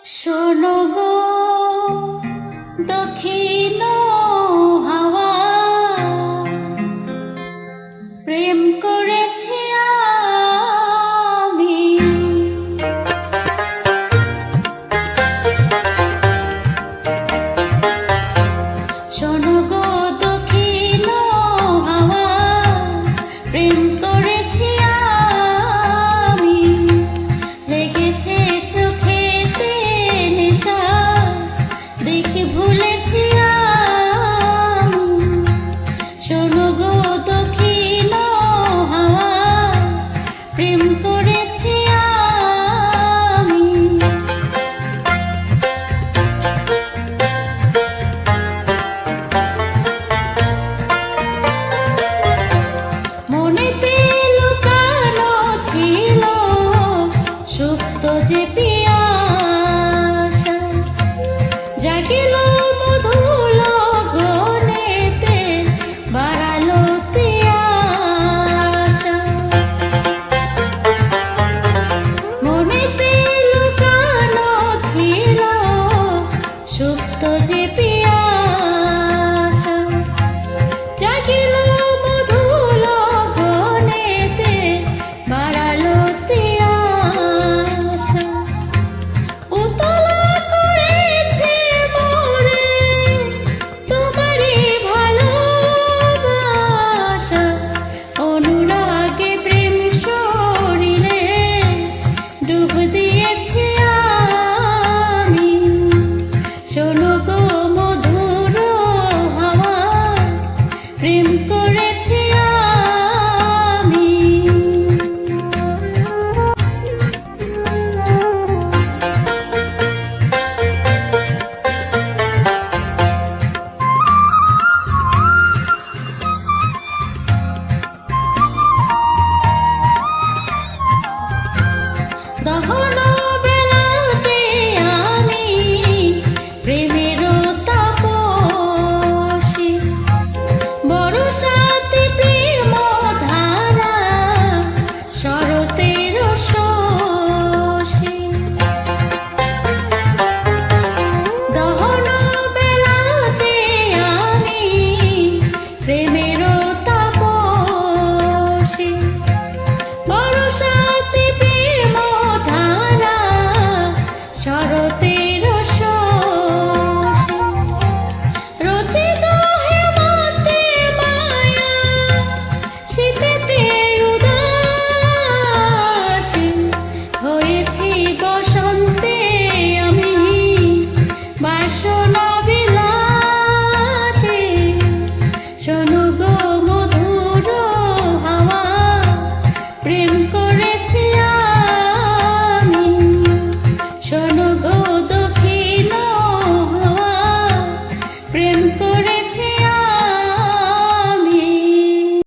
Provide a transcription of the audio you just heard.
শোনো গো দক্ষিণ হাওয়া, প্রেম করেছি আমি। শোনো গো দক্ষিণ হাওয়া, প্রেম করেছি আমি। লেগেছে চোখেতে নেশা, দেখে ভুলেছি আমি। শোনো গো দক্ষিণ হাওয়া, প্রেম করেছি আমি। মনেতে লুকানো ছিল সুপ্ত যে পিয়াসা, জাগিল মধুল গনেতে বাড়ালো তিয়াসা। মনেতে লুকানো ছিল সুপ্ত যে পিয়াসা, জাগিল মধুল গনেতে বাড়ালো তিয়াসা। উতলা করেছে মোরে তোমারই ভালোবাসা, অনুরাগে প্রেম শরীরে ডুব দিয়েছি আমি। শোনো গো মধুর হাওয়া, প্রেম করেছি আমি। দহন বেলাতে আমি প্রেমের তাপসী, বর্ষাতে প্রেম ধারা শরতের শশী। দহন বেলাতে আমি প্রেমের তাপসী, বর্ষাতে প্রেম ধারা শরতের শশী। রোজে গো হেমন্তে মায়া, শীতেতে উদাসী, হয়েছি বসন্তে আমি বাসনা